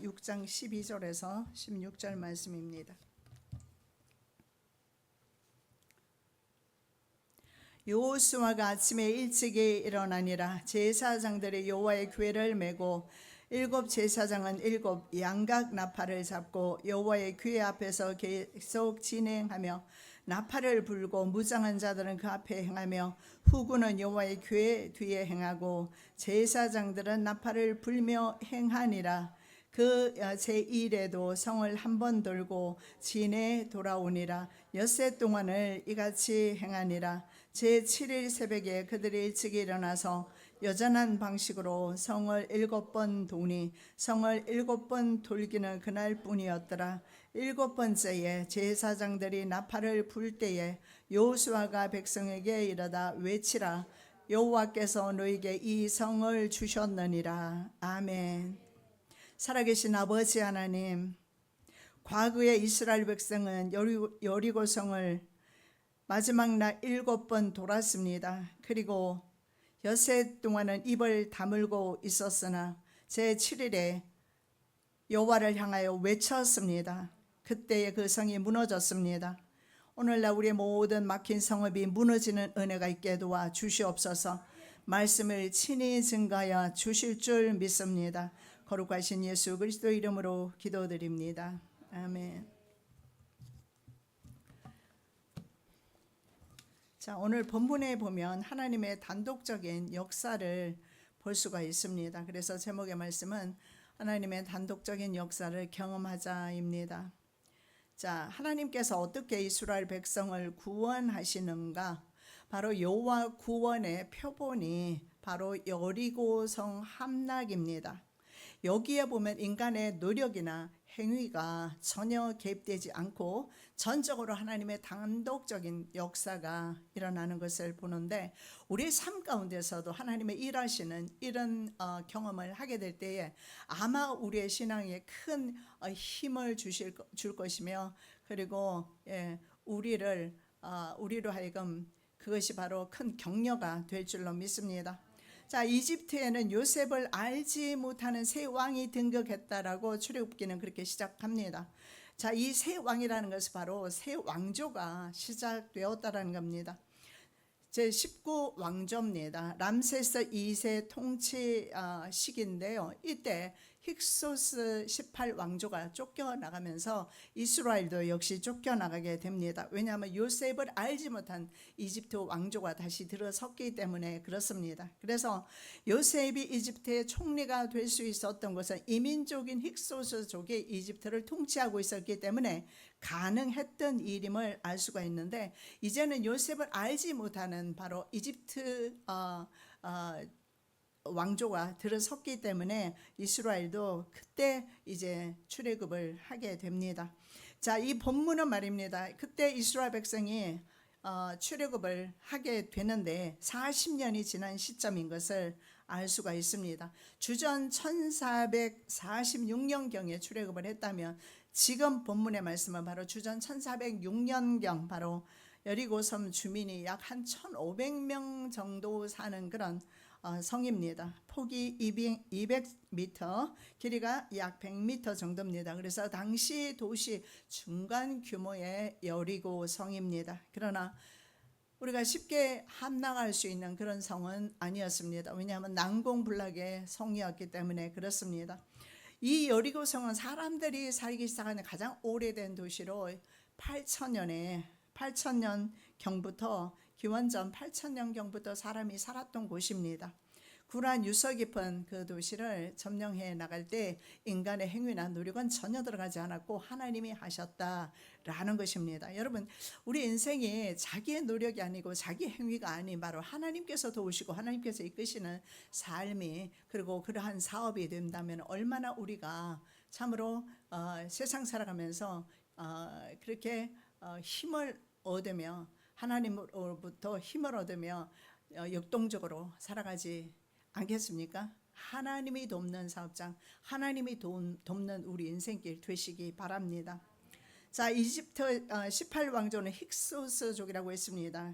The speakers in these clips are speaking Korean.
6장 12절에서 16절 말씀입니다. 여호수아가 아침에 일찍이 일어나니라. 제사장들이 여호와의 궤를 메고 7 제사장은 7 양각 나팔을 잡고 여호와의 궤 앞에서 계속 진행하며 나팔을 불고 무장한 자들은 그 앞에 행하며 후군은 여호와의 궤 뒤에 행하고 제사장들은 나팔을 불며 행하니라. 그 제1에도 성을 한 번 돌고 진에 돌아오니라. 엿새 동안을 이같이 행하니라. 제7일 새벽에 그들이 일찍 일어나서 여전한 방식으로 성을 7번 도니 성을 7번 돌기는 그날뿐이었더라. 7번째에 제사장들이 나팔을 불 때에 여호수아가 백성에게 이르다 외치라. 여호와께서 너에게 이 성을 주셨느니라. 아멘. 살아계신 아버지 하나님, 과거에 이스라엘 백성은 여리고 성을 마지막 날 7번 돌았습니다. 그리고 엿새 동안은 입을 다물고 있었으나 제7일에 여호와를 향하여 외쳤습니다. 그때에 그 성이 무너졌습니다. 오늘날 우리의 모든 막힌 성읍이 무너지는 은혜가 있게 도와 주시옵소서. 말씀을 친히 증가하여 주실 줄 믿습니다. 거룩하신 예수 그리스도 이름으로 기도드립니다. 아멘. 자, 오늘 본문에 보면 하나님의 단독적인 역사를 볼 수가 있습니다. 그래서 제목의 말씀은 하나님의 단독적인 역사를 경험하자입니다. 자, 하나님께서 어떻게 이스라엘 백성을 구원하시는가? 바로 여호와 구원의 표본이 바로 여리고성 함락입니다. 여기에 보면 인간의 노력이나 행위가 전혀 개입되지 않고 전적으로 하나님의 단독적인 역사가 일어나는 것을 보는데, 우리 삶 가운데서도 하나님의 일하시는 이런 경험을 하게 될 때에 아마 우리의 신앙에 큰 힘을 줄 것이며, 그리고 우리로 하여금 그것이 바로 큰 격려가 될 줄로 믿습니다. 자, 이집트에는 요셉을 알지 못하는 새 왕이 등극했다라고 출애굽기는 그렇게 시작합니다. 자, 이 새 왕이라는 것은 바로 새 왕조가 시작되었다라는 겁니다. 제19왕조입니다. 람세스 2세 통치 시기인데요. 이때 힉소스 18왕조가 쫓겨나가면서 이스라엘도 역시 쫓겨나가게 됩니다. 왜냐하면 요셉을 알지 못한 이집트 왕조가 다시 들어섰기 때문에 그렇습니다. 그래서 요셉이 이집트의 총리가 될 수 있었던 것은 이민족인 힉소스족이 이집트를 통치하고 있었기 때문에 가능했던 일임을 알 수가 있는데, 이제는 요셉을 알지 못하는 바로 이집트 왕조가 들어섰기 때문에 이스라엘도 그때 이제 출애굽을 하게 됩니다. 자, 이 본문은 말입니다. 그때 이스라엘 백성이 출애굽을 하게 되는데 40년이 지난 시점인 것을 알 수가 있습니다. 주전 1446년경에 출애굽을 했다면 지금 본문의 말씀은 바로 주전 1406년경 바로 여리고섬 주민이 약 한 1500명 정도 사는 그런 성입니다. 폭이 200m, 길이가 약 100m 정도입니다. 그래서 당시 도시 중간 규모의 여리고 성입니다. 그러나 우리가 쉽게 함락할 수 있는 그런 성은 아니었습니다. 왜냐하면 난공불락의 성이었기 때문에 그렇습니다. 이 여리고 성은 사람들이 살기 시작하는 가장 오래된 도시로 8,000년경부터 기원전 8,000년경부터 사람이 살았던 곳입니다. 굴한 유서 깊은 그 도시를 점령해 나갈 때 인간의 행위나 노력은 전혀 들어가지 않았고 하나님이 하셨다라는 것입니다. 여러분, 우리 인생이 자기의 노력이 아니고 자기 행위가 아닌 바로 하나님께서 도우시고 하나님께서 이끄시는 삶이, 그리고 그러한 사업이 된다면 얼마나 우리가 참으로 세상 살아가면서 그렇게 힘을 얻으며 하나님으로부터 힘을 얻으며 역동적으로 살아가지 않겠습니까? 하나님이 돕는 사업장, 하나님이 돕는 우리 인생길 되시기 바랍니다. 자, 이집트 18왕조는 힉소스족이라고 했습니다.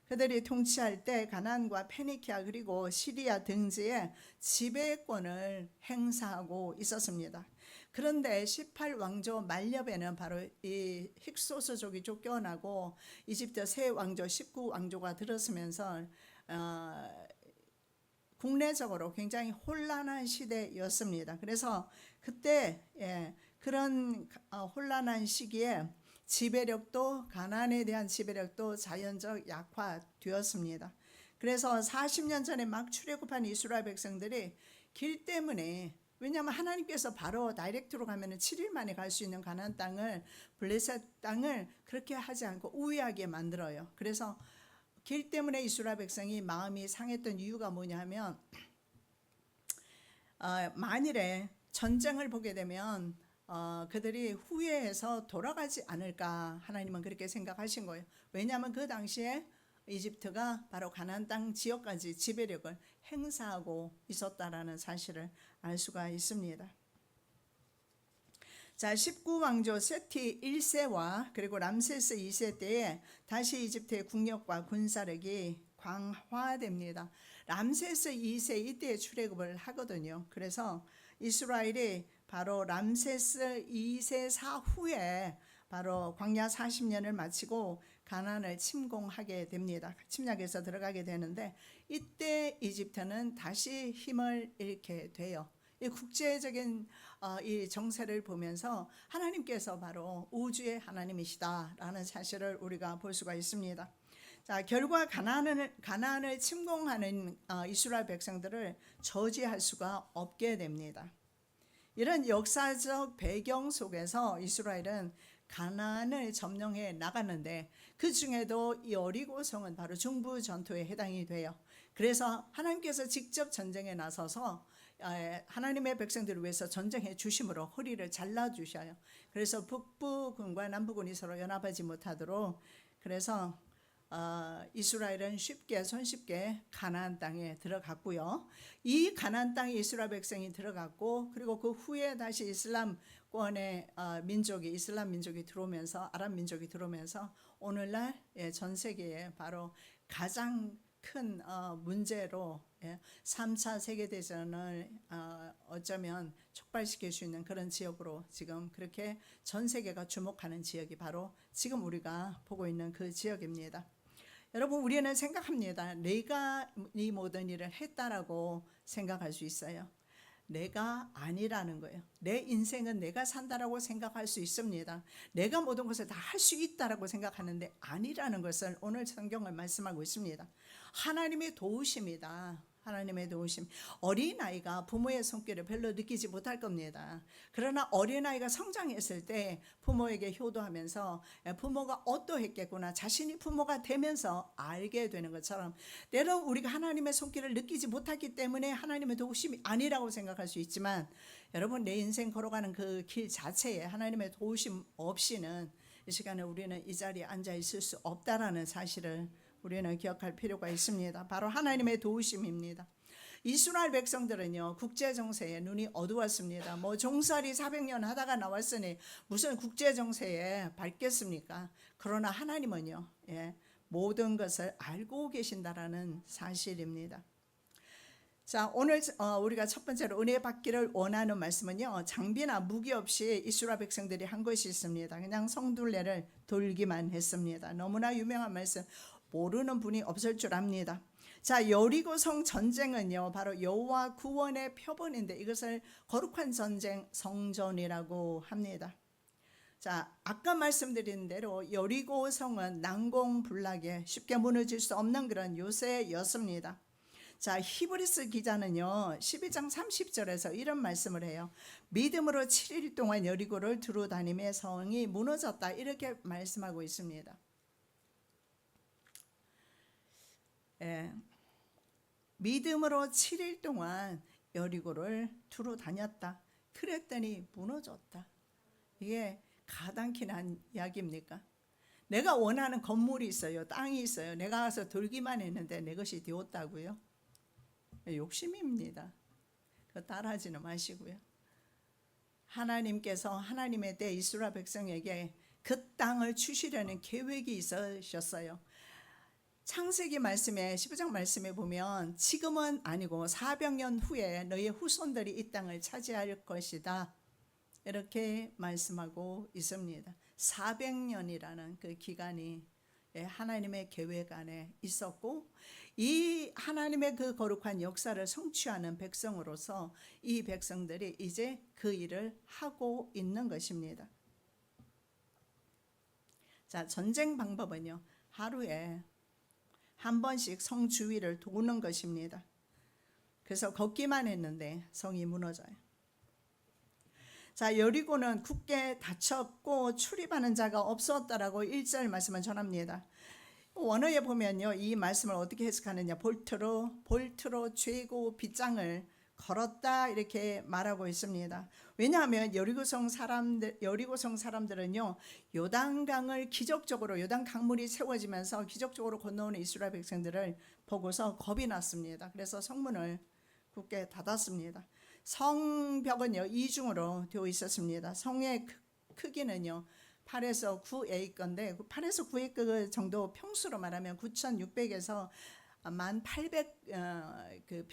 그들이 통치할 때 가나안과 페니키아 그리고 시리아 등지에 지배권을 행사하고 있었습니다. 그런데 18왕조 말년에는 바로 이 힉소스족이 쫓겨나고 이집트 새 왕조 19왕조가 들어서면서 국내적으로 굉장히 혼란한 시대였습니다. 그래서 그때 그런 혼란한 시기에 지배력도 가나안에 대한 지배력도 자연적 약화되었습니다. 그래서 40년 전에 막 출애굽한 이스라엘 백성들이 길 때문에, 왜냐하면 하나님께서 바로 다이렉트로 가면은 7일 만에 갈 수 있는 가나안 땅을, 블레셋 땅을 그렇게 하지 않고 우회하게 만들어요. 그래서 길 때문에 이스라엘 백성이 마음이 상했던 이유가 뭐냐 하면 만일에 전쟁을 보게 되면 그들이 후회해서 돌아가지 않을까, 하나님은 그렇게 생각하신 거예요. 왜냐하면 그 당시에 이집트가 바로 가나안 땅 지역까지 지배력을 행사하고 있었다라는 사실을 알 수가 있습니다. 자, 19왕조 세티 1세와 그리고 람세스 2세 때에 다시 이집트의 국력과 군사력이 강화됩니다. 람세스 2세 이때에 출애굽을 하거든요. 그래서 이스라엘이 바로 람세스 2세 사후에 바로 광야 40년을 마치고 가나안을 침공하게 됩니다. 침략해서 들어가게 되는데, 이때 이집트는 다시 힘을 잃게 돼요. 이 국제적인 이 정세를 보면서 하나님께서 바로 우주의 하나님이시다라는 사실을 우리가 볼 수가 있습니다. 자, 결과 가나안을 침공하는 이스라엘 백성들을 저지할 수가 없게 됩니다. 이런 역사적 배경 속에서 이스라엘은 가나안을 점령해 나갔는데, 그 중에도 이 여리고성은 바로 중부 전투에 해당이 돼요. 그래서 하나님께서 직접 전쟁에 나서서 하나님의 백성들을 위해서 전쟁해 주심으로 허리를 잘라 주셔요. 그래서 북부군과 남부군이 서로 연합하지 못하도록, 그래서 이스라엘은 손쉽게 가나안 땅에 들어갔고요. 이 가나안 땅에 이스라엘 백성이 들어갔고, 그리고 그 후에 다시 이슬람권의 이슬람 민족이 들어오면서, 아랍 민족이 들어오면서 오늘날 전 세계에 바로 가장 큰 문제로 3차 세계대전을 어쩌면 촉발시킬 수 있는 그런 지역으로 지금 그렇게 전 세계가 주목하는 지역이 바로 지금 우리가 보고 있는 그 지역입니다. 여러분, 우리는 생각합니다. 내가 이 모든 일을 했다라고 생각할 수 있어요. 내가 아니라는 거예요. 내 인생은 내가 산다라고 생각할 수 있습니다. 내가 모든 것을 다 할 수 있다라고 생각하는데 아니라는 것을 오늘 성경은 말씀하고 있습니다. 하나님의 도우심이다. 하나님의 도우심. 어린아이가 부모의 손길을 별로 느끼지 못할 겁니다. 그러나 어린아이가 성장했을 때 부모에게 효도하면서 부모가 어떠했겠구나, 자신이 부모가 되면서 알게 되는 것처럼, 때론 우리가 하나님의 손길을 느끼지 못했기 때문에 하나님의 도우심이 아니라고 생각할 수 있지만, 여러분, 내 인생 걸어가는 그 길 자체에 하나님의 도우심 없이는 이 시간에 우리는 이 자리에 앉아 있을 수 없다라는 사실을 우리는 기억할 필요가 있습니다. 바로 하나님의 도우심입니다. 이스라엘 백성들은요, 국제 정세에 눈이 어두웠습니다. 종살이 400년 하다가 나왔으니 무슨 국제 정세에 밝겠습니까? 그러나 하나님은요, 모든 것을 알고 계신다라는 사실입니다. 자, 오늘 우리가 첫 번째로 은혜 받기를 원하는 말씀은요, 장비나 무기 없이 이스라엘 백성들이 한 것이 있습니다. 그냥 성둘레를 돌기만 했습니다. 너무나 유명한 말씀, 모르는 분이 없을 줄 압니다. 자, 여리고성 전쟁은요, 바로 여호와 구원의 표본인데 이것을 거룩한 전쟁, 성전이라고 합니다. 자, 아까 말씀드린 대로 여리고성은 난공불락에 쉽게 무너질 수 없는 그런 요새였습니다. 자, 히브리서 기자는요 12장 30절에서 이런 말씀을 해요. 믿음으로 7일 동안 여리고를 두루 다니며 성이 무너졌다, 이렇게 말씀하고 있습니다. 믿음으로 7일 동안 여리고를 두루 다녔다. 그랬더니 무너졌다. 이게 가당키 난 이야기입니까? 내가 원하는 건물이 있어요, 땅이 있어요. 내가 가서 돌기만 했는데 내 것이 되었다고요? 욕심입니다. 그거 따라하지는 마시고요. 하나님께서 하나님의 때 이스라엘 백성에게 그 땅을 주시려는 계획이 있으셨어요. 창세기 말씀에 15장 말씀에 보면 지금은 아니고 400년 후에 너희의 후손들이 이 땅을 차지할 것이다, 이렇게 말씀하고 있습니다. 400년이라는 그 기간이 하나님의 계획 안에 있었고, 이 하나님의 그 거룩한 역사를 성취하는 백성으로서 이 백성들이 이제 그 일을 하고 있는 것입니다. 자, 전쟁 방법은요, 하루에 한 번씩 성 주위를 도는 것입니다. 그래서 걷기만 했는데 성이 무너져요. 자, 여리고는 굳게 닫혔고 출입하는 자가 없었다라고 1절 말씀을 전합니다. 원어에 보면요, 이 말씀을 어떻게 해석하느냐, 볼트로 죄고 빗장을 걸었다, 이렇게 말하고 있습니다. 왜냐하면 여리고성 사람들은요, 요단강을 기적적으로, 요단 강물이 세워지면서 기적적으로 건너오는 이스라엘 백성들을 보고서 겁이 났습니다. 그래서 성문을 굳게 닫았습니다. 성벽은요, 이중으로 되어 있었습니다. 성의 크기는요 8에서 9에이건데 8에서 9에이거 정도, 평수로 말하면 9,600에서 1,800 그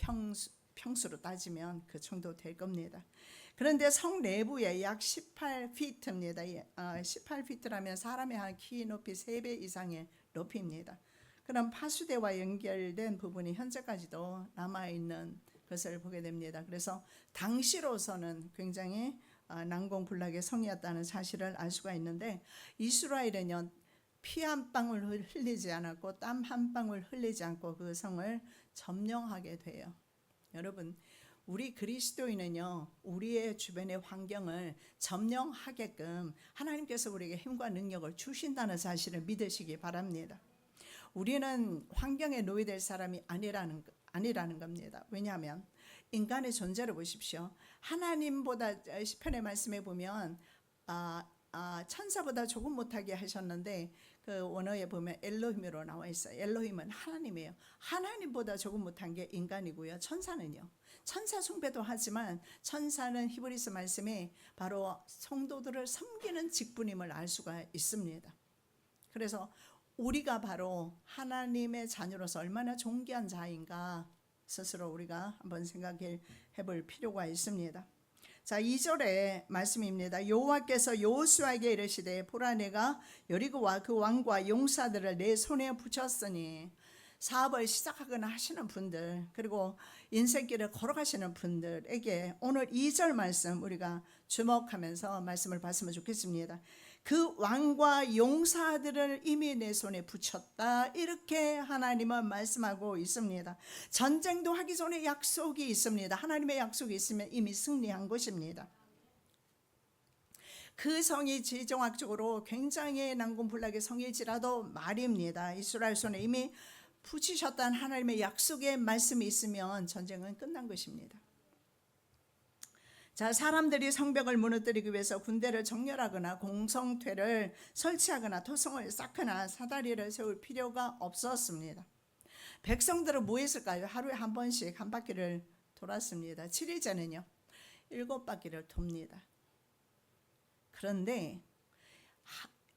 평수로 따지면 그 정도 될 겁니다. 그런데 성 내부에 약 18피트입니다. 18피트라면 사람의 한 키 높이 3배 이상의 높이입니다. 그럼 파수대와 연결된 부분이 현재까지도 남아있는 것을 보게 됩니다. 그래서 당시로서는 굉장히 난공불락의 성이었다는 사실을 알 수가 있는데, 이스라엘은요, 피 한 방울 흘리지 않았고 땀 한 방울 흘리지 않고 그 성을 점령하게 돼요. 여러분, 우리 그리스도인은요, 우리의 주변의 환경을 점령하게끔 하나님께서 우리에게 힘과 능력을 주신다는 사실을 믿으시기 바랍니다. 우리는 환경에 노예될 사람이 아니라는 겁니다. 왜냐하면 인간의 존재를 보십시오. 하나님보다, 시편의 말씀에 보면 천사보다 조금 못하게 하셨는데, 그 원어에 보면 엘로힘으로 나와 있어요. 엘로힘은 하나님이에요. 하나님보다 조금 못한 게 인간이고요. 천사는요, 천사 숭배도 하지만 천사는 히브리서 말씀에 바로 성도들을 섬기는 직분임을 알 수가 있습니다. 그래서 우리가 바로 하나님의 자녀로서 얼마나 존귀한 자인가 스스로 우리가 한번 생각해 볼 필요가 있습니다. 자, 2절의 말씀입니다. 여호와께서 여호수아에게 이르시되 보라, 내가 여리고와 그 왕과 용사들을 내 손에 붙였으니, 사업을 시작하거나 하시는 분들, 그리고 인생길을 걸어가시는 분들에게 오늘 2절 말씀 우리가 주목하면서 말씀을 봤으면 좋겠습니다. 그 왕과 용사들을 이미 내 손에 붙였다, 이렇게 하나님은 말씀하고 있습니다. 전쟁도 하기 전에 약속이 있습니다. 하나님의 약속이 있으면 이미 승리한 것입니다. 그 성이 지정학적으로 굉장히 난공불락의 성일지라도 말입니다. 이스라엘 손에 이미 붙이셨다는 하나님의 약속의 말씀이 있으면 전쟁은 끝난 것입니다. 자, 사람들이 성벽을 무너뜨리기 위해서 군대를 정렬하거나 공성퇴를 설치하거나 토성을 쌓거나 사다리를 세울 필요가 없었습니다. 백성들은 뭐 했을까요? 하루에 한 번씩 한 바퀴를 돌았습니다. 7일째는요 7바퀴를 돕니다. 그런데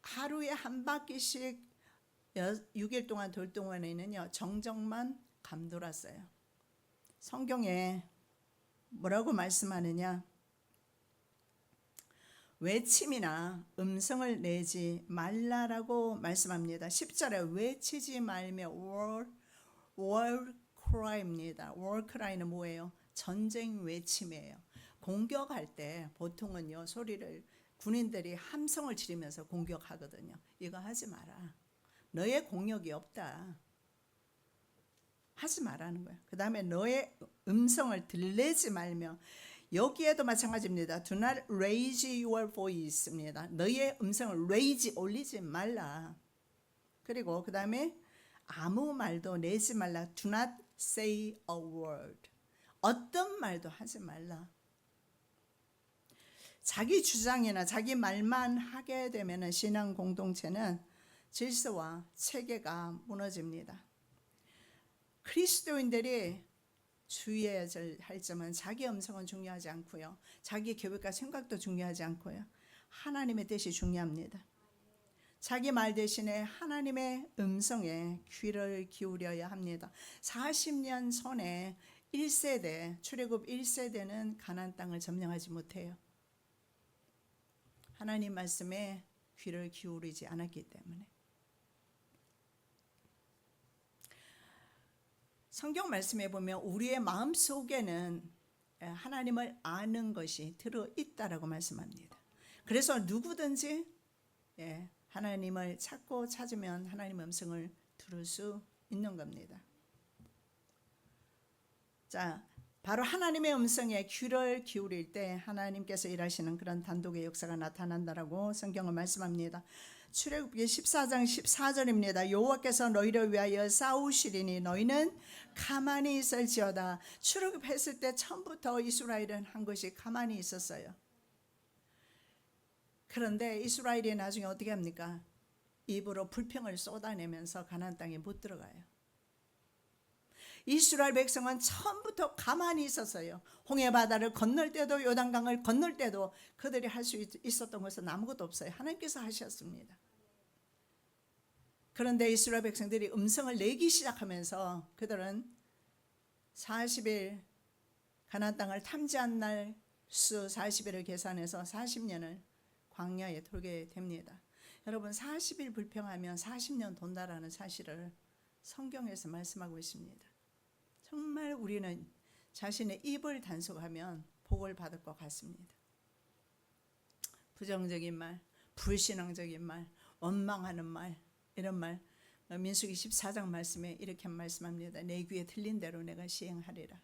하루에 한 바퀴씩 6일 동안 돌 동안에는요 정적만 감돌았어요. 성경에 뭐라고 말씀하느냐, 외침이나 음성을 내지 말라라고 말씀합니다. 10절에 외치지 말며 war cry입니다. war cry는 뭐예요? 전쟁 외침이에요. 공격할 때 보통은요 소리를, 군인들이 함성을 지르면서 공격하거든요. 이거 하지 마라. 너의 공력이 없다. 하지 말라는 거예요. 그 다음에 너의 음성을 들리지 말며, 여기에도 마찬가지입니다. Do not raise your voice입니다. 너의 음성을 raise, 올리지 말라. 그리고 그 다음에 아무 말도 내지 말라. Do not say a word. 어떤 말도 하지 말라. 자기 주장이나 자기 말만 하게 되면 신앙 공동체는 질서와 체계가 무너집니다. 그리스도인들이 주의해야 할 점은 자기 음성은 중요하지 않고요, 자기 계획과 생각도 중요하지 않고요, 하나님의 뜻이 중요합니다. 자기 말 대신에 하나님의 음성에 귀를 기울여야 합니다. 40년 전에 1세대, 출애굽 1세대는 가나안 땅을 점령하지 못해요. 하나님 말씀에 귀를 기울이지 않았기 때문에. 성경 말씀에 보면 우리의 마음속에는 하나님을 아는 것이 들어있다라고 말씀합니다. 그래서 누구든지 하나님을 찾고 찾으면 하나님의 음성을 들을 수 있는 겁니다. 자, 바로 하나님의 음성에 귀를 기울일 때 하나님께서 일하시는 그런 단독의 역사가 나타난다라고 성경은 말씀합니다. 출애굽기 14장 14절입니다. 여호와께서 너희를 위하여 싸우시리니 너희는 가만히 있을지어다. 출애굽했을 때 처음부터 이스라엘은 한 것이 가만히 있었어요. 그런데 이스라엘이 나중에 어떻게 합니까? 입으로 불평을 쏟아내면서 가나안 땅에 못 들어가요. 이스라엘 백성은 처음부터 가만히 있었어요. 홍해 바다를 건널 때도 요단강을 건널 때도 그들이 할 수 있었던 것은 아무것도 없어요. 하나님께서 하셨습니다. 그런데 이스라엘 백성들이 음성을 내기 시작하면서 그들은 40일 가나안 땅을 탐지한 날 수 40일을 계산해서 40년을 광야에 돌게 됩니다. 여러분 40일 불평하면 40년 돈다라는 사실을 성경에서 말씀하고 있습니다. 정말 우리는 자신의 입을 단속하면 복을 받을 것 같습니다. 부정적인 말, 불신앙적인 말, 원망하는 말, 이런 말, 민수기 14장 말씀에 이렇게 말씀합니다. 내 귀에 들린 대로 내가 시행하리라.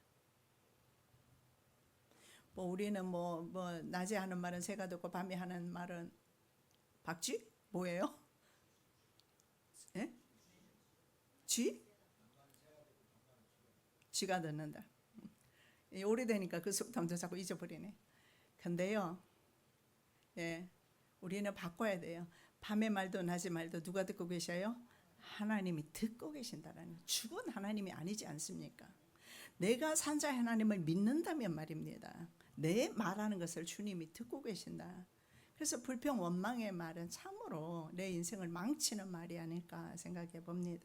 우리는 낮에 하는 말은 새가 듣고 밤에 하는 말은 박쥐? 뭐예요? 예? 쥐? 쥐가 듣는다. 오래되니까 그 속담도 자꾸 잊어버리네. 근데요, 우리는 바꿔야 돼요. 밤의 말도 낮의 말도 누가 듣고 계셔요? 하나님이 듣고 계신다라는, 죽은 하나님이 아니지 않습니까? 내가 산자 하나님을 믿는다면 말입니다. 내 말하는 것을 주님이 듣고 계신다. 그래서 불평 원망의 말은 참으로 내 인생을 망치는 말이 아닐까 생각해 봅니다.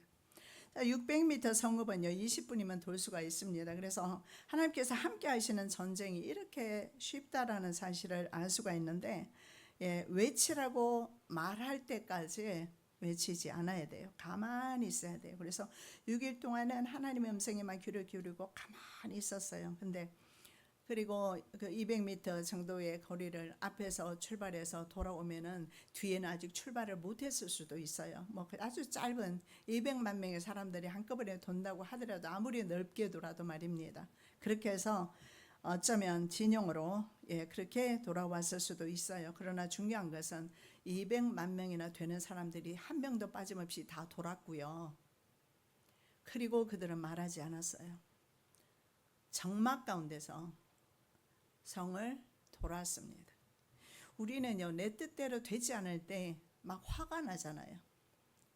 600m 성읍은요 20분이면 돌 수가 있습니다. 그래서 하나님께서 함께 하시는 전쟁이 이렇게 쉽다라는 사실을 알 수가 있는데, 외치라고 말할 때까지 외치지 않아야 돼요. 가만히 있어야 돼요. 그래서 6일 동안은 하나님의 음성에만 귀를 기울이고 가만히 있었어요. 근데 그리고 그 200m 정도의 거리를 앞에서 출발해서 돌아오면은 뒤에는 아직 출발을 못했을 수도 있어요. 아주 짧은 200만 명의 사람들이 한꺼번에 돈다고 하더라도 아무리 넓게 돌아도 말입니다. 그렇게 해서 어쩌면 진영으로 그렇게 돌아왔을 수도 있어요. 그러나 중요한 것은 200만 명이나 되는 사람들이 한 명도 빠짐없이 다 돌았고요. 그리고 그들은 말하지 않았어요. 적막 가운데서 성을 돌았습니다. 우리는요, 내 뜻대로 되지 않을 때 막 화가 나잖아요.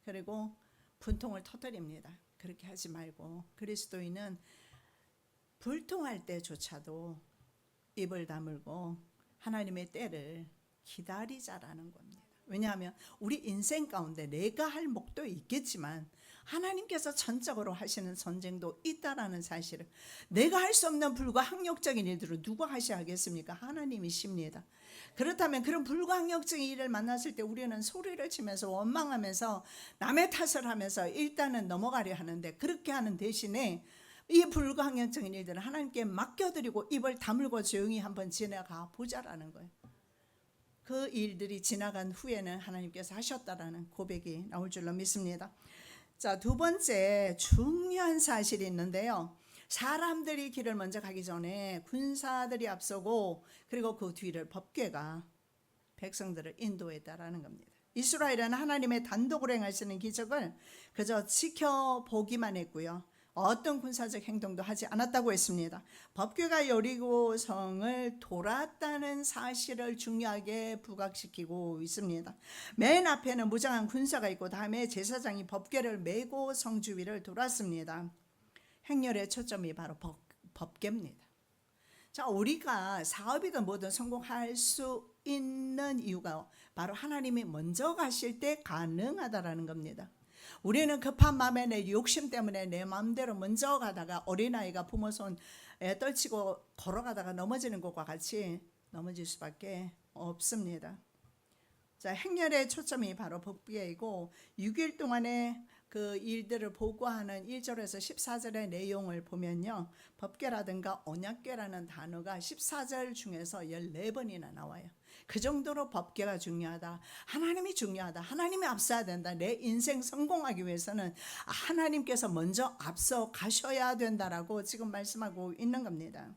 그리고 분통을 터뜨립니다. 그렇게 하지 말고 그리스도인은 불통할 때조차도 입을 다물고 하나님의 때를 기다리자라는 겁니다. 왜냐하면 우리 인생 가운데 내가 할 목도 있겠지만 하나님께서 전적으로 하시는 전쟁도 있다라는 사실을, 내가 할 수 없는 불가항력적인 일들을 누가 하셔야겠습니까? 하나님이십니다. 그렇다면 그런 불가항력적인 일을 만났을 때 우리는 소리를 치면서 원망하면서 남의 탓을 하면서 일단은 넘어가려 하는데, 그렇게 하는 대신에 이 불가항력적인 일들을 하나님께 맡겨드리고 입을 다물고 조용히 한번 지나가 보자라는 거예요. 그 일들이 지나간 후에는 하나님께서 하셨다라는 고백이 나올 줄로 믿습니다. 자, 두 번째 중요한 사실이 있는데요. 사람들이 길을 먼저 가기 전에 군사들이 앞서고 그리고 그 뒤를 법궤가 백성들을 인도했다라는 겁니다. 이스라엘은 하나님의 단독으로 행하시는 기적을 그저 지켜보기만 했고요. 어떤 군사적 행동도 하지 않았다고 했습니다. 법궤가 여리고성을 돌았다는 사실을 중요하게 부각시키고 있습니다. 맨 앞에는 무장한 군사가 있고 다음에 제사장이 법궤를 메고 성 주위를 돌았습니다. 행렬의 초점이 바로 법궤입니다. 자, 우리가 사업이든 뭐든 성공할 수 있는 이유가 바로 하나님이 먼저 가실 때 가능하다라는 겁니다. 우리는 급한 마음에 내 욕심 때문에 내 마음대로 먼저 가다가 어린아이가 부모 손에 떨치고 걸어가다가 넘어지는 것과 같이 넘어질 수밖에 없습니다. 자, 행렬의 초점이 바로 법궤이고 6일 동안의 그 일들을 보고하는 1절에서 14절의 내용을 보면요, 법궤라든가 언약궤라는 단어가 14절 중에서 14번이나 나와요. 그 정도로 법궤가 중요하다, 하나님이 중요하다, 하나님이 앞서야 된다, 내 인생 성공하기 위해서는 하나님께서 먼저 앞서 가셔야 된다라고 지금 말씀하고 있는 겁니다.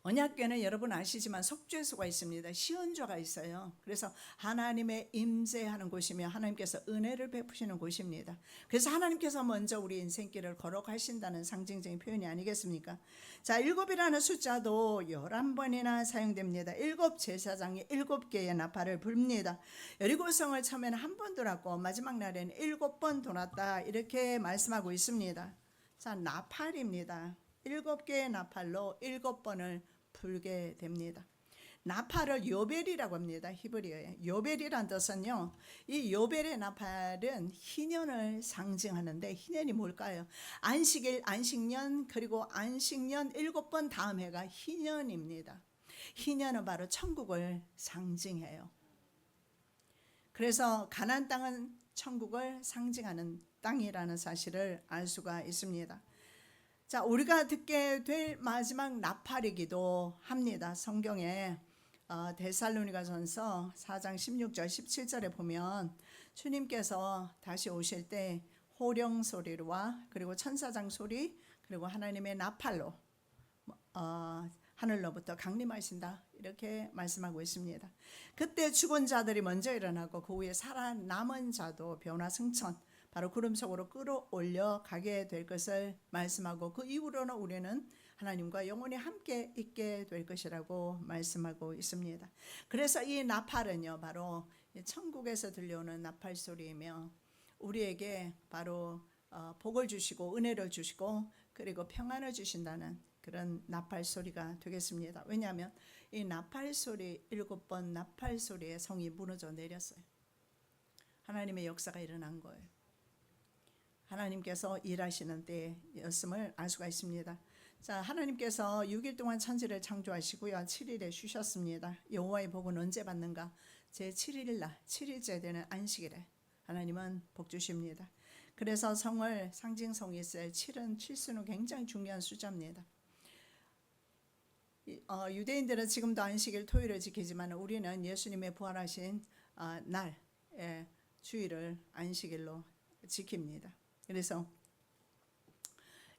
언약궤는 여러분 아시지만 석죄소가 있습니다. 시은좌가 있어요. 그래서 하나님의 임재하는 곳이며 하나님께서 은혜를 베푸시는 곳입니다. 그래서 하나님께서 먼저 우리 인생길을 걸어가신다는 상징적인 표현이 아니겠습니까? 자, 7이라는 숫자도 11번이나 사용됩니다. 7 제사장이 7개의 나팔을 불립니다. 여리고성을 처음에는 한 번 돌았고 마지막 날에는 7번 돌았다, 이렇게 말씀하고 있습니다. 자, 나팔입니다. 7개의 나팔로 7번을 불게 됩니다. 나팔을 요벨이라고 합니다. 히브리어에. 요벨이란 뜻은요, 이 요벨의 나팔은 희년을 상징하는데, 희년이 뭘까요? 안식일, 안식년, 그리고 안식년 7번 다음 해가 희년입니다. 희년은 바로 천국을 상징해요. 그래서 가나안 땅은 천국을 상징하는 땅이라는 사실을 알 수가 있습니다. 자, 우리가 듣게 될 마지막 나팔이기도 합니다. 성경에 데살로니가전서 4장 16절 17절에 보면 주님께서 다시 오실 때 호령 소리와 그리고 천사장 소리 그리고 하나님의 나팔로 하늘로부터 강림하신다, 이렇게 말씀하고 있습니다. 그때 죽은 자들이 먼저 일어나고 그 후에 살아남은 자도 변화승천, 바로 구름 속으로 끌어올려 가게 될 것을 말씀하고, 그 이후로는 우리는 하나님과 영원히 함께 있게 될 것이라고 말씀하고 있습니다. 그래서 이 나팔은요, 바로 천국에서 들려오는 나팔 소리이며 우리에게 바로 복을 주시고 은혜를 주시고 그리고 평안을 주신다는 그런 나팔 소리가 되겠습니다. 왜냐하면 이 나팔 소리, 7번 나팔 소리에 성이 무너져 내렸어요. 하나님의 역사가 일어난 거예요. 하나님께서 일하시는 때였음을 알 수가 있습니다. 자, 하나님께서 6일 동안 천지를 창조하시고요, 7일에 쉬셨습니다. 여호와의 복은 언제 받는가? 제 7일 날, 7일째 되는 안식일에 하나님은 복 주십니다. 그래서 성을 상징성이 있어요. 7은 칠수는 굉장히 중요한 숫자입니다. 유대인들은 지금도 안식일 토요일을 지키지만 우리는 예수님의 부활하신 날 주일을 안식일로 지킵니다. 그래서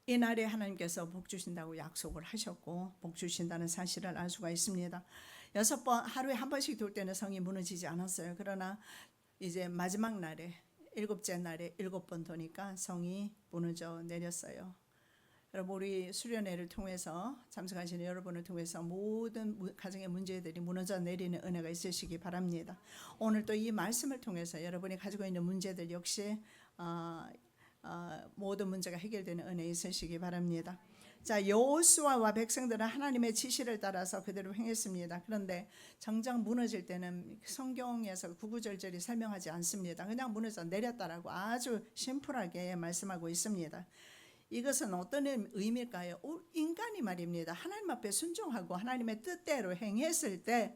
이 날에 하나님께서 복 주신다고 약속을 하셨고 복 주신다는 사실을 알 수가 있습니다. 6번, 하루에 한 번씩 돌 때는 성이 무너지지 않았어요. 그러나 이제 마지막 날에 7째 날에 7번 도니까 성이 무너져 내렸어요. 여러분, 우리 수련회를 통해서 참석하시는 여러분을 통해서 모든 가정의 문제들이 무너져 내리는 은혜가 있으시기 바랍니다. 오늘 또 이 말씀을 통해서 여러분이 가지고 있는 문제들 역시 모든 문제가 해결되는 은혜 있으시기 바랍니다. 자, 여호수아와 백성들은 하나님의 지시를 따라서 그대로 행했습니다. 그런데 정작 무너질 때는 성경에서 구구절절히 설명하지 않습니다. 그냥 무너져 내렸다라고 아주 심플하게 말씀하고 있습니다. 이것은 어떤 의미일까요? 인간이 말입니다. 하나님 앞에 순종하고 하나님의 뜻대로 행했을 때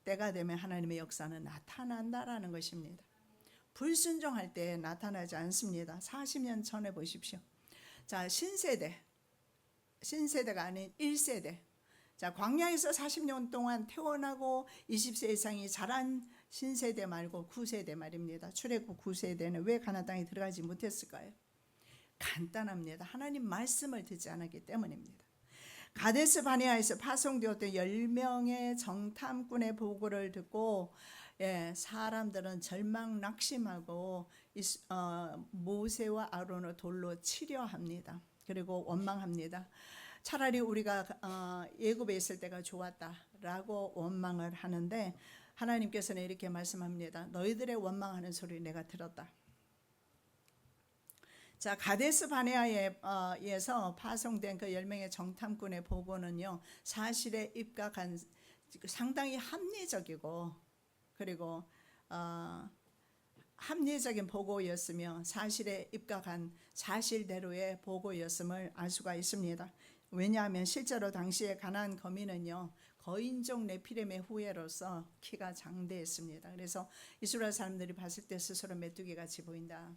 때가 되면 하나님의 역사는 나타난다라는 것입니다. 불순종할 때 나타나지 않습니다. 40년 전에 보십시오. 자, 신세대가 아닌 1세대. 자, 광야에서 40년 동안 태어나고 20세 이상이 자란 신세대 말고 9세대 말입니다. 출애굽 9세대는 왜 가나안 땅에 들어가지 못했을까요? 간단합니다. 하나님 말씀을 듣지 않았기 때문입니다. 가데스 바네아에서 파송되었던 10명의 정탐꾼의 보고를 듣고 사람들은 절망 낙심하고 모세와 아론을 돌로 치려 합니다. 그리고 원망합니다. 차라리 우리가 예굽에 있을 때가 좋았다라고 원망을 하는데 하나님께서는 이렇게 말씀합니다. 너희들의 원망하는 소리 내가 들었다. 자, 가데스 바네아에서 파송된 그 10명의 정탐꾼의 보고는요, 사실에 입각한 상당히 합리적이고, 그리고 합리적인 보고였으며 사실에 입각한 사실대로의 보고였음을 알 수가 있습니다. 왜냐하면 실제로 당시에 가나안 거민은요, 거인종 네피림의 후예로서 키가 장대했습니다. 그래서 이스라엘 사람들이 봤을 때 스스로 메뚜기 같이 보인다.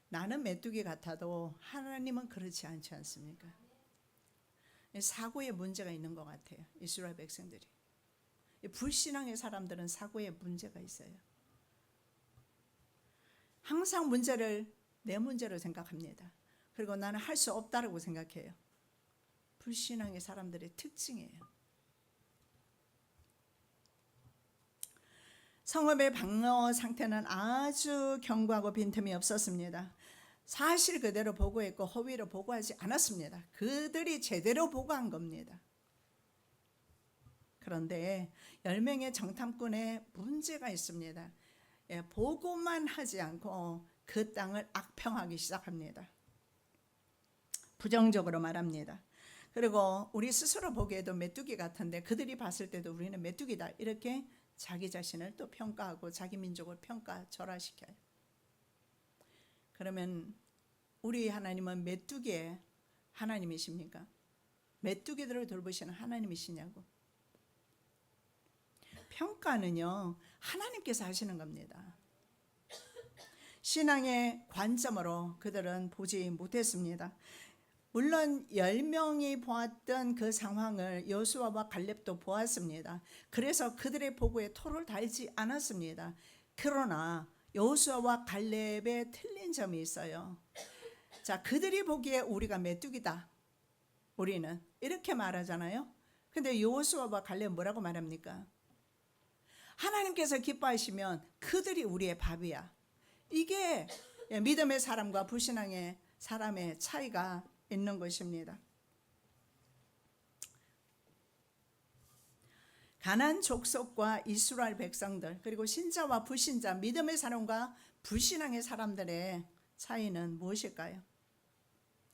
나는 메뚜기 같아도 하나님은 그렇지 않지 않습니까? 사고에 문제가 있는 것 같아요. 이스라엘 백성들이. 불신앙의 사람들은 사고에 문제가 있어요. 항상 문제를 내 문제로 생각합니다. 그리고 나는 할 수 없다고 생각해요. 불신앙의 사람들의 특징이에요. 성읍의 방어 상태는 아주 견고하고 빈틈이 없었습니다. 사실 그대로 보고했고 허위로 보고하지 않았습니다. 그들이 제대로 보고한 겁니다. 그런데 10명의 정탐꾼에 문제가 있습니다. 보고만 하지 않고 그 땅을 악평하기 시작합니다. 부정적으로 말합니다. 그리고 우리 스스로 보기에도 메뚜기 같은데 그들이 봤을 때도 우리는 메뚜기다, 이렇게 자기 자신을 또 평가하고 자기 민족을 절하시켜요. 그러면 우리 하나님은 메뚜기의 하나님이십니까? 메뚜기들을 돌보시는 하나님이시냐고. 평가는요, 하나님께서 하시는 겁니다. 신앙의 관점으로 그들은 보지 못했습니다. 물론 10명이 보았던 그 상황을 여호수아와 갈렙도 보았습니다. 그래서 그들의 보고에 토를 달지 않았습니다. 그러나 여호수아와 갈렙의 틀린 점이 있어요. 자, 그들이 보기에 우리가 메뚜기다, 우리는 이렇게 말하잖아요. 근데 여호수아와 갈렙 뭐라고 말합니까? 하나님께서 기뻐하시면 그들이 우리의 밥이야. 이게 믿음의 사람과 불신앙의 사람의 차이가 있는 것입니다. 가나안 족속과 이스라엘 백성들, 그리고 신자와 불신자, 믿음의 사람과 불신앙의 사람들의 차이는 무엇일까요?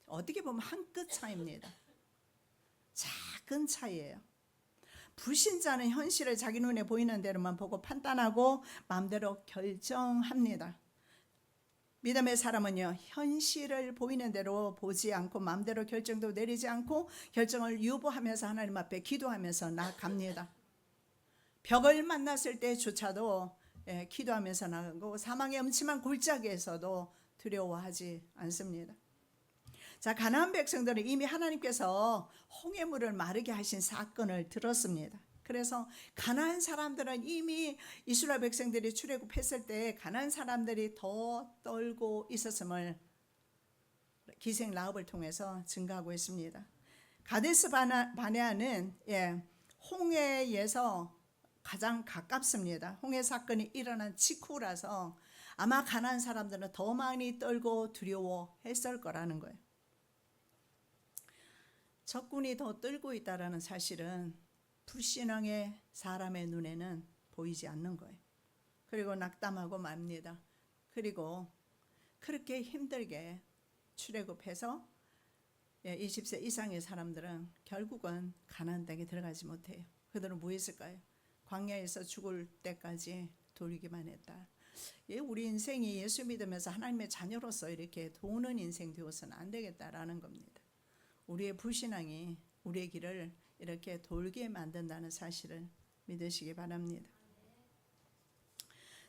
어떻게 보면 한 끗 차이입니다. 작은 차이예요. 불신자는 현실을 자기 눈에 보이는 대로만 보고 판단하고 마음대로 결정합니다. 믿음의 사람은요, 현실을 보이는 대로 보지 않고 마음대로 결정도 내리지 않고 결정을 유보하면서 하나님 앞에 기도하면서 나아갑니다. 벽을 만났을 때조차도 기도하면서 나가고 사망의 음침한 골짜기에서도 두려워하지 않습니다. 자, 가나안 백성들은 이미 하나님께서 홍해물을 마르게 하신 사건을 들었습니다. 그래서 가나안 사람들은 이미 이스라엘 백성들이 출애굽했을 때 가나안 사람들이 더 떨고 있었음을 기생 라합을 통해서 증거하고 있습니다. 가데스 바네아는 홍해에서 가장 가깝습니다. 홍해 사건이 일어난 직후라서 아마 가나안 사람들은 더 많이 떨고 두려워했을 거라는 거예요. 적군이 더 떨고 있다는 사실은 불신앙의 사람의 눈에는 보이지 않는 거예요. 그리고 낙담하고 맙니다. 그리고 그렇게 힘들게 출애굽해서 20세 이상의 사람들은 결국은 가나안 땅에 들어가지 못해요. 그들은 뭐 했을까요? 광야에서 죽을 때까지 돌리기만 했다. 우리 인생이 예수 믿으면서 하나님의 자녀로서 이렇게 도는 인생 되어서는 안 되겠다라는 겁니다. 우리의 불신앙이 우리의 길을 이렇게 돌게 만든다는 사실을 믿으시기 바랍니다.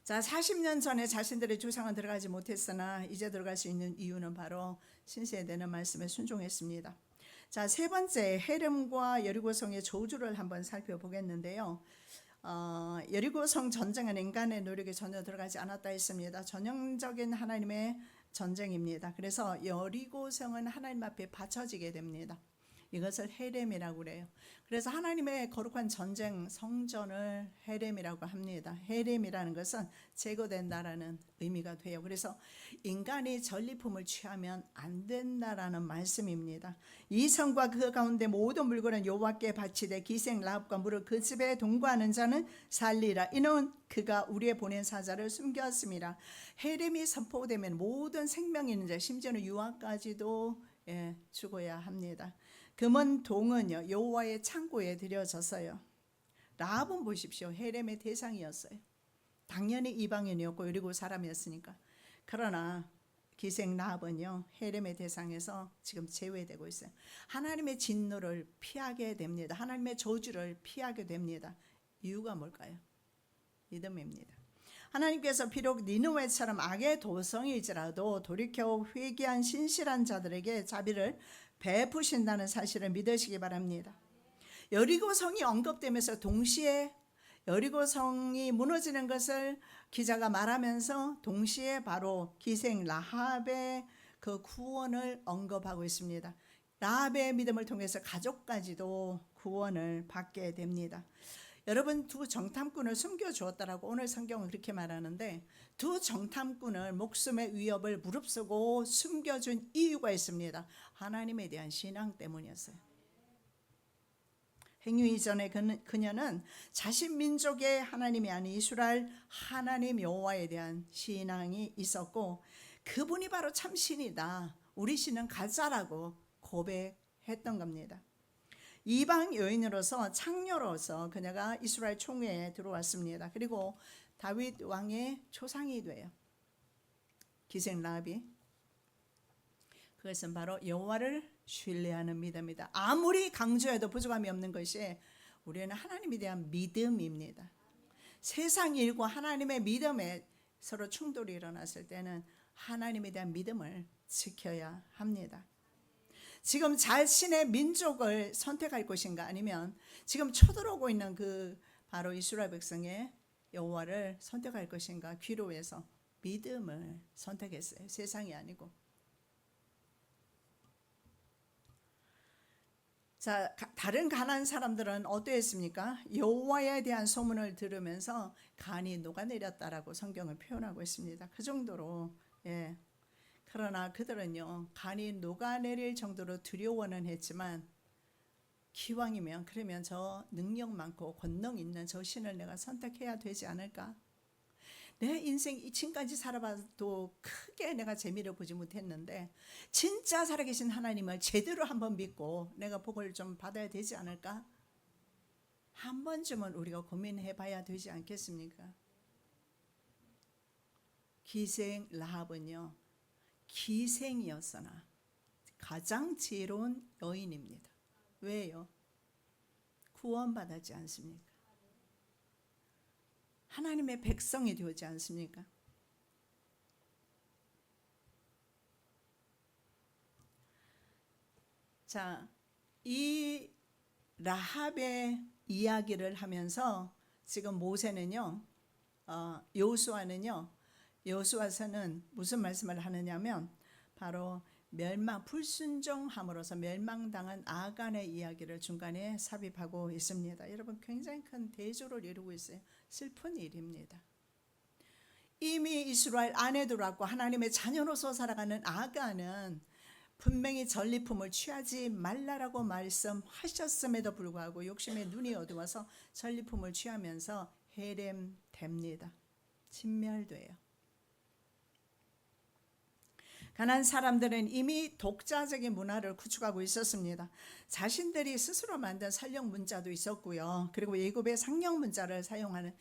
자, 40년 전에 자신들의 조상은 들어가지 못했으나 이제 들어갈 수 있는 이유는 바로 신세대는 말씀에 순종했습니다. 자, 세 번째, 헤름과 여리고성의 저주를 한번 살펴보겠는데요. 여리고성 전쟁은 인간의 노력이 전혀 들어가지 않았다 했습니다. 전형적인 하나님의 전쟁입니다. 그래서 여리고성은 하나님 앞에 바쳐지게 됩니다. 이것을 헤렘이라고 그래요. 그래서 하나님의 거룩한 전쟁 성전을 헤렘이라고 합니다. 헤렘이라는 것은 제거된다라는 의미가 돼요. 그래서 인간이 전리품을 취하면 안 된다라는 말씀입니다. 이 성과 그 가운데 모든 물건은 여호와께 바치되 기생 라합과 물을 그 집에 동거하는 자는 살리라. 이는 그가 우리의 보낸 사자를 숨겼습니다. 헤렘이 선포되면 모든 생명 있는 자, 심지어는 유아까지도 죽어야 합니다. 금은 동은요 여호와의 창고에 드려졌어요. 라합은 보십시오. 헤렘의 대상이었어요. 당연히 이방인이었고 여리고 사람이었으니까. 그러나 기생 라합은요 헤렘의 대상에서 지금 제외되고 있어요. 하나님의 진노를 피하게 됩니다. 하나님의 저주를 피하게 됩니다. 이유가 뭘까요? 믿음입니다. 하나님께서 비록 니느웨처럼 악의 도성이지라도 돌이켜 회개한 신실한 자들에게 자비를 베푸신다는 사실을 믿으시기 바랍니다. 여리고 성이 언급되면서 동시에 여리고 성이 무너지는 것을 기자가 말하면서 동시에 바로 기생 라합의 그 구원을 언급하고 있습니다. 라합의 믿음을 통해서 가족까지도 구원을 받게 됩니다. 여러분, 두 정탐꾼을 숨겨주었다라고 오늘 성경은 그렇게 말하는데, 두 정탐꾼을 목숨의 위협을 무릅쓰고 숨겨준 이유가 있습니다. 하나님에 대한 신앙 때문이었어요. 행위 이전에 그녀는 자신 민족의 하나님이 아닌 이스라엘 하나님 여호와에 대한 신앙이 있었고, 그분이 바로 참 신이다, 우리 신은 가짜라고 고백했던 겁니다. 이방 여인으로서 창녀로서 그녀가 이스라엘 총회에 들어왔습니다. 그리고 다윗 왕의 초상이 돼요. 기생 라합이. 그것은 바로 여호와를 신뢰하는 믿음이다. 아무리 강조해도 부족함이 없는 것이 우리는 하나님에 대한 믿음입니다. 세상 일과 하나님의 믿음에 서로 충돌이 일어났을 때는 하나님에 대한 믿음을 지켜야 합니다. 지금 자신의 민족을 선택할 것인가, 아니면 지금 쳐들어오고 있는 그 바로 이스라엘 백성의 여호와를 선택할 것인가, 귀로해서 믿음을 선택했어요. 세상이 아니고. 자, 다른 가나안 사람들은 어떠했습니까? 여호와에 대한 소문을 들으면서 간이 녹아내렸다라고 성경을 표현하고 있습니다. 그 정도로. 그러나 그들은요 간이 녹아내릴 정도로 두려워는 했지만, 기왕이면 그러면 저 능력 많고 권능 있는 저 신을 내가 선택해야 되지 않을까? 내 인생 이층까지 살아봐도 크게 내가 재미를 보지 못했는데 진짜 살아계신 하나님을 제대로 한번 믿고 내가 복을 좀 받아야 되지 않을까? 한 번쯤은 우리가 고민해 봐야 되지 않겠습니까? 기생 라합은요 기생이었으나 가장 지혜로운 여인입니다. 왜요? 구원받았지 않습니까? 하나님의 백성이 되었지 않습니까? 자, 이 라합의 이야기를 하면서 지금 모세는요, 여호수아서는 무슨 말씀을 하느냐면 바로 불순종함으로써 멸망당한 아간의 이야기를 중간에 삽입하고 있습니다. 여러분, 굉장히 큰 대조를 이루고 있어요. 슬픈 일입니다. 이미 이스라엘 안에 들어왔고 하나님의 자녀로서 살아가는 아간은 분명히 전리품을 취하지 말라라고 말씀하셨음에도 불구하고 욕심에 눈이 어두워서 전리품을 취하면서 해렘됩니다. 진멸돼요. 가나안 사람들은 이미 독자적인 문화를 구축하고 있었습니다. 자신들이 스스로 만든 설령 문자도 있었고요. 그리고 예굽의 상령 문자를 사용하는,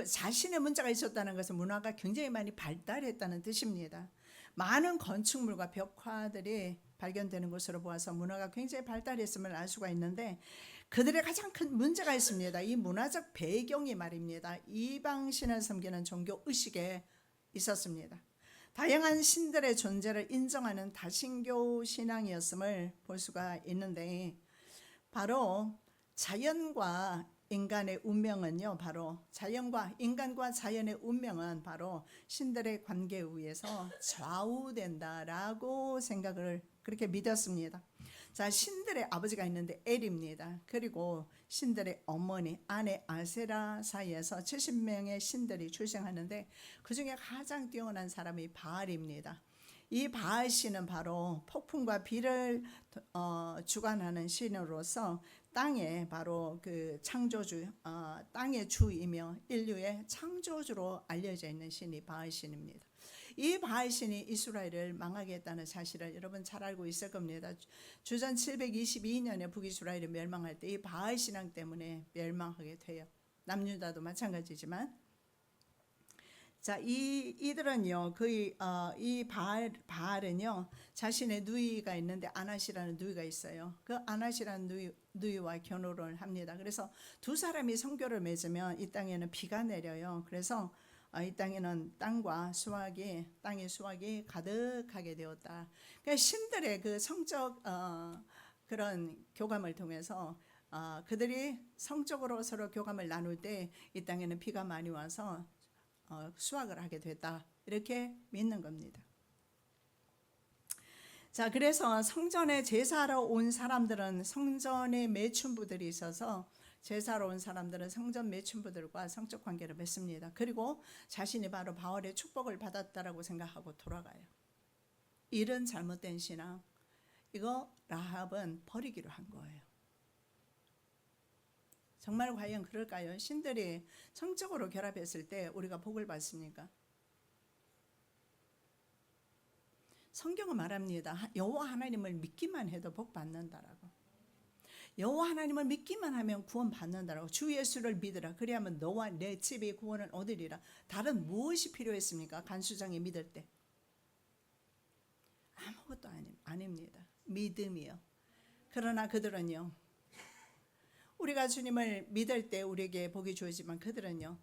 자신의 문자가 있었다는 것은 문화가 굉장히 많이 발달했다는 뜻입니다. 많은 건축물과 벽화들이 발견되는 것으로 보아서 문화가 굉장히 발달했음을 알 수가 있는데, 그들의 가장 큰 문제가 있습니다. 이 문화적 배경이 말입니다. 이방신을 섬기는 종교 의식에 있었습니다. 다양한 신들의 존재를 인정하는 다신교 신앙이었음을 볼 수가 있는데, 바로 자연과 인간의 운명은요, 인간과 자연의 운명은 바로 신들의 관계에 의해서 좌우된다라고 생각을 그렇게 믿었습니다. 자, 신들의 아버지가 있는데 엘입니다. 그리고 신들의 어머니 아내 아세라 사이에서 70명의 신들이 출생하는데 그 중에 가장 뛰어난 사람이 바알입니다. 이 바알 신은 바로 폭풍과 비를 주관하는 신으로서 땅의 바로 그 창조주, 땅의 주이며 인류의 창조주로 알려져 있는 신이 바알 신입니다. 이 바알 신이 이스라엘을 망하게 했다는 사실을 여러분 잘 알고 있을 겁니다. 주전 722년에 북이스라엘이 멸망할 때 이 바알 신앙 때문에 멸망하게 돼요. 남유다도 마찬가지지만, 자, 이들은요, 거의 이 바알은요, 자신의 누이가 있는데 아낫이라는 누이가 있어요. 그 아낫이라는 누이와 결혼을 합니다. 그래서 두 사람이 성교를 맺으면 이 땅에는 비가 내려요. 그래서 이 땅에는 땅의 수확이 가득하게 되었다. 그러니까 신들의 그 성적 그런 교감을 통해서 그들이 성적으로 서로 교감을 나눌 때 이 땅에는 비가 많이 와서 수확을 하게 됐다, 이렇게 믿는 겁니다. 자, 그래서 성전에 제사하러 온 사람들은 성전에 매춘부들이 있어서 제사로 온 사람들은 성전 매춘부들과 성적 관계를 맺습니다. 그리고 자신이 바로 바알의 축복을 받았다라고 생각하고 돌아가요. 이런 잘못된 신앙, 이거 라합은 버리기로 한 거예요. 정말 과연 그럴까요? 신들이 성적으로 결합했을 때 우리가 복을 받습니까? 성경은 말합니다. 여호와 하나님을 믿기만 해도 복 받는다라고. 여호와 하나님을 믿기만 하면 구원 받는다라고. 주 예수를 믿으라. 그리하면 너와 내 집이 구원을 얻으리라. 다른 무엇이 필요했습니까? 간수장이 믿을 때 아무것도 아닙니다. 믿음이요. 그러나 그들은요, 우리가 주님을 믿을 때 우리에게 복이 주어지만 그들은요,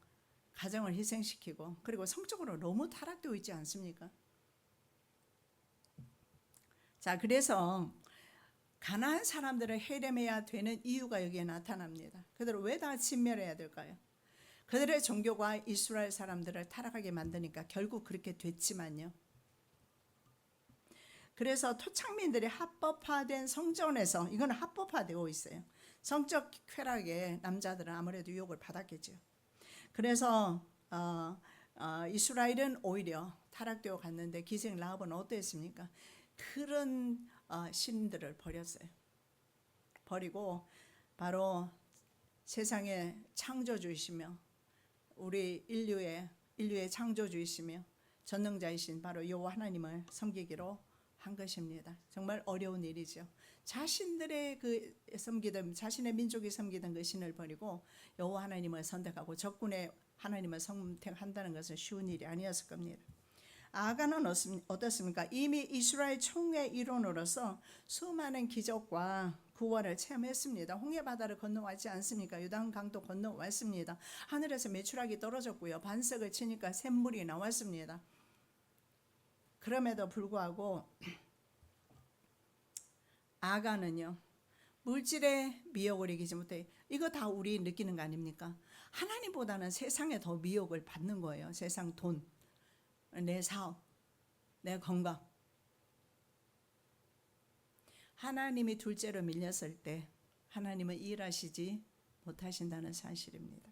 가정을 희생시키고 그리고 성적으로 너무 타락되어 있지 않습니까? 자, 그래서 가나안 사람들을 해림해야 되는 이유가 여기에 나타납니다. 그들을 왜 다 진멸해야 될까요? 그들의 종교가 이스라엘 사람들을 타락하게 만드니까 결국 그렇게 됐지만요. 그래서 토착민들이 합법화된 성전에서, 이건 합법화되어 있어요. 성적 쾌락에 남자들은 아무래도 유혹을 받았겠죠. 그래서 이스라엘은 오히려 타락되어 갔는데 기생 라합은 어땠습니까? 그런 신들을 버렸어요. 버리고 바로 세상의 창조주이시며 우리 인류의 창조주이시며 전능자이신 바로 여호와 하나님을 섬기기로 한 것입니다. 정말 어려운 일이죠. 자신들의 자신의 민족이 섬기던 그 신을 버리고 여호와 하나님을 선택하고 적군의 하나님을 선택한다는 것은 쉬운 일이 아니었을 겁니다. 아간은 어떻습니까? 이미 이스라엘 총회 일원으로서 수많은 기적과 구원을 체험했습니다. 홍해 바다를 건너왔지 않습니까? 요단 강도 건너왔습니다. 하늘에서 메추라기 떨어졌고요. 반석을 치니까 샘물이 나왔습니다. 그럼에도 불구하고 아간은요, 물질의 미혹을 이기지 못해. 이거 다 우리 느끼는 거 아닙니까? 하나님보다는 세상에 더 미혹을 받는 거예요. 세상 돈, 내 사업, 내 건강. 하나님이 둘째로 밀렸을 때 하나님은 일하시지 못하신다는 사실입니다.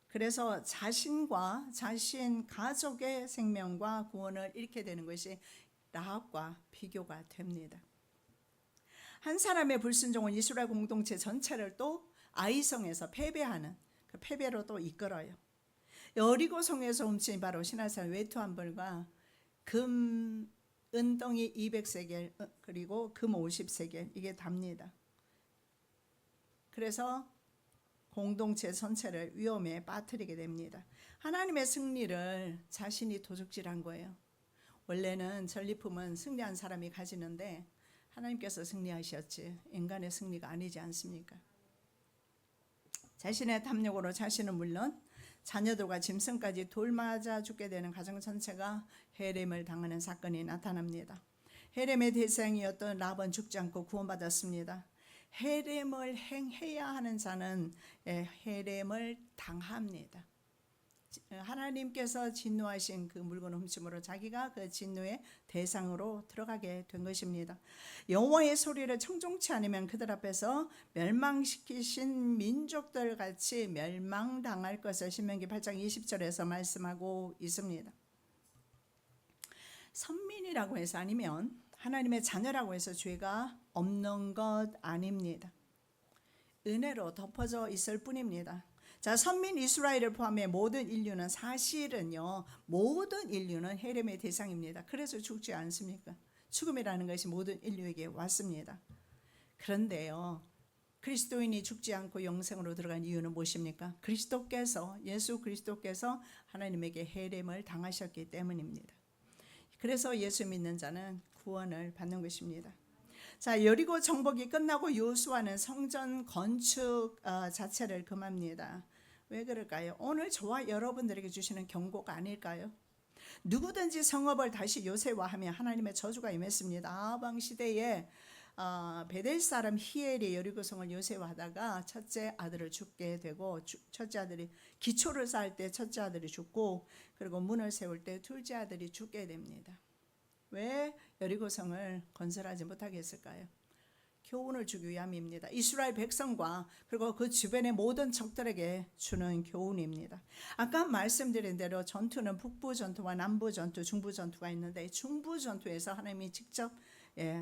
그래서 자신과 자신 가족의 생명과 구원을 잃게 되는 것이 라합과 비교가 됩니다. 한 사람의 불순종은 이스라엘 공동체 전체를 또 아이성에서 패배하는 그 패배로 또 이끌어요. 여리고성에서 훔친 바로 시내산 외투 한 벌과 금 은덩이 200세겔 그리고 금 50세겔, 이게 답니다. 그래서 공동체 전체를 위험에 빠뜨리게 됩니다. 하나님의 승리를 자신이 도둑질한 거예요. 원래는 전리품은 승리한 사람이 가지는데 하나님께서 승리하셨지 인간의 승리가 아니지 않습니까? 자신의 탐욕으로 자신은 물론 자녀들과 짐승까지 돌맞아 죽게 되는 가정 전체가 해림을 당하는 사건이 나타납니다. 해림의 대상이었던 라합은 죽지 않고 구원받았습니다. 해림을 행해야 하는 자는 해림을 당합니다. 하나님께서 진노하신 그 물건 훔침으로 자기가 그 진노의 대상으로 들어가게 된 것입니다. 여호와의 소리를 청종치 않으면 그들 앞에서 멸망시키신 민족들 같이 멸망당할 것을 신명기 8장 20절에서 말씀하고 있습니다. 선민이라고 해서 아니면 하나님의 자녀라고 해서 죄가 없는 것 아닙니다. 은혜로 덮어져 있을 뿐입니다. 자, 선민 이스라엘을 포함해 모든 인류는 사실은요, 모든 인류는 해림의 대상입니다. 그래서 죽지 않습니까? 죽음이라는 것이 모든 인류에게 왔습니다. 그런데요, 그리스도인이 죽지 않고 영생으로 들어간 이유는 무엇입니까? 예수 그리스도께서 하나님에게 해림을 당하셨기 때문입니다. 그래서 예수 믿는 자는 구원을 받는 것입니다. 자, 여리고 정복이 끝나고 요수아는 성전 건축 자체를 금합니다. 왜 그럴까요? 오늘 저와 여러분들에게 주시는 경고가 아닐까요? 누구든지 성읍을 다시 요새화하면 하나님의 저주가 임했습니다. 아방 시대에 베델 사람 히엘이 여리고성을 요새화하다가 첫째 아들을 죽게 되고, 첫째 아들이 기초를 쌓을 때 첫째 아들이 죽고, 그리고 문을 세울 때 둘째 아들이 죽게 됩니다. 왜 여리고성을 건설하지 못하게 했을까요? 교훈을 주기 위함입니다. 이스라엘 백성과 그리고 그 주변의 모든 적들에게 주는 교훈입니다. 아까 말씀드린 대로 전투는 북부 전투와 남부 전투, 중부 전투가 있는데, 중부 전투에서 하나님이 직접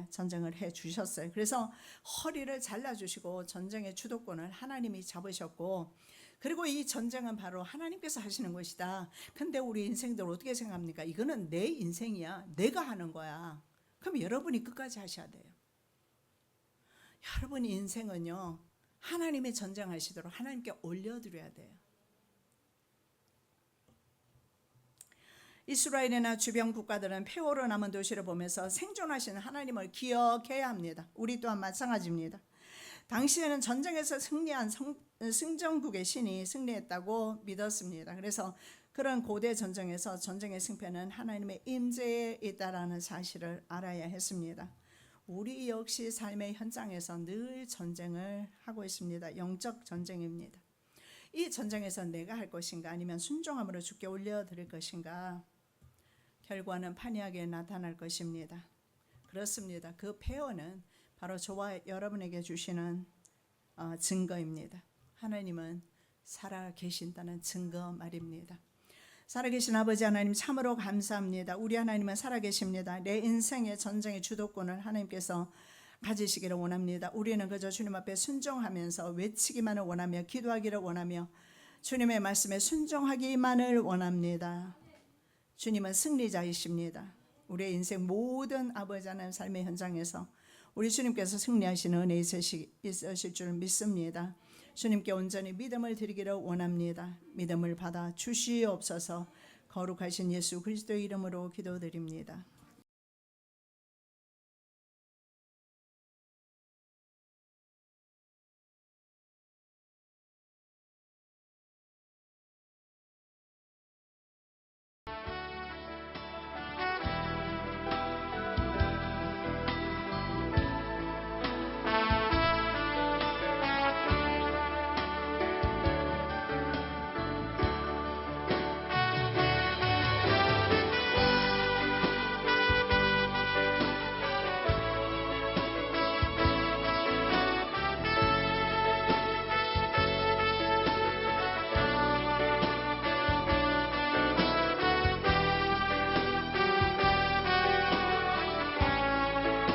전쟁을 해 주셨어요. 그래서 허리를 잘라주시고 전쟁의 주도권을 하나님이 잡으셨고, 그리고 이 전쟁은 바로 하나님께서 하시는 것이다. 근데 우리 인생들 어떻게 생각합니까? 이거는 내 인생이야, 내가 하는 거야. 그럼 여러분이 끝까지 하셔야 돼요. 여러분 인생은요, 하나님의 전쟁하시도록 하나님께 올려드려야 돼요. 이스라엘이나 주변 국가들은 폐허로 남은 도시를 보면서 생존하시는 하나님을 기억해야 합니다. 우리 또한 마찬가지입니다. 당시에는 전쟁에서 승리한 승전국의 신이 승리했다고 믿었습니다. 그래서 그런 고대 전쟁에서 전쟁의 승패는 하나님의 임재에 있다라는 사실을 알아야 했습니다. 우리 역시 삶의 현장에서 늘 전쟁을 하고 있습니다. 영적 전쟁입니다. 이 전쟁에서 내가 할 것인가, 아니면 순종함으로 주께 올려드릴 것인가, 결과는 판이하게 나타날 것입니다. 그렇습니다. 그 폐허는 바로 저와 여러분에게 주시는 증거입니다. 하나님은 살아 계신다는 증거 말입니다. 살아계신 아버지 하나님, 참으로 감사합니다. 우리 하나님은 살아계십니다. 내 인생의 전쟁의 주도권을 하나님께서 가지시기를 원합니다. 우리는 그저 주님 앞에 순종하면서 외치기만을 원하며 기도하기를 원하며 주님의 말씀에 순종하기만을 원합니다. 주님은 승리자이십니다. 우리의 인생 모든 아버지 하나님 삶의 현장에서 우리 주님께서 승리하시는 은혜 있으실 줄 믿습니다. 주님께 온전히 믿음을 드리기를 원합니다. 믿음을 받아 주시옵소서. 거룩하신 예수 그리스도의 이름으로 기도드립니다.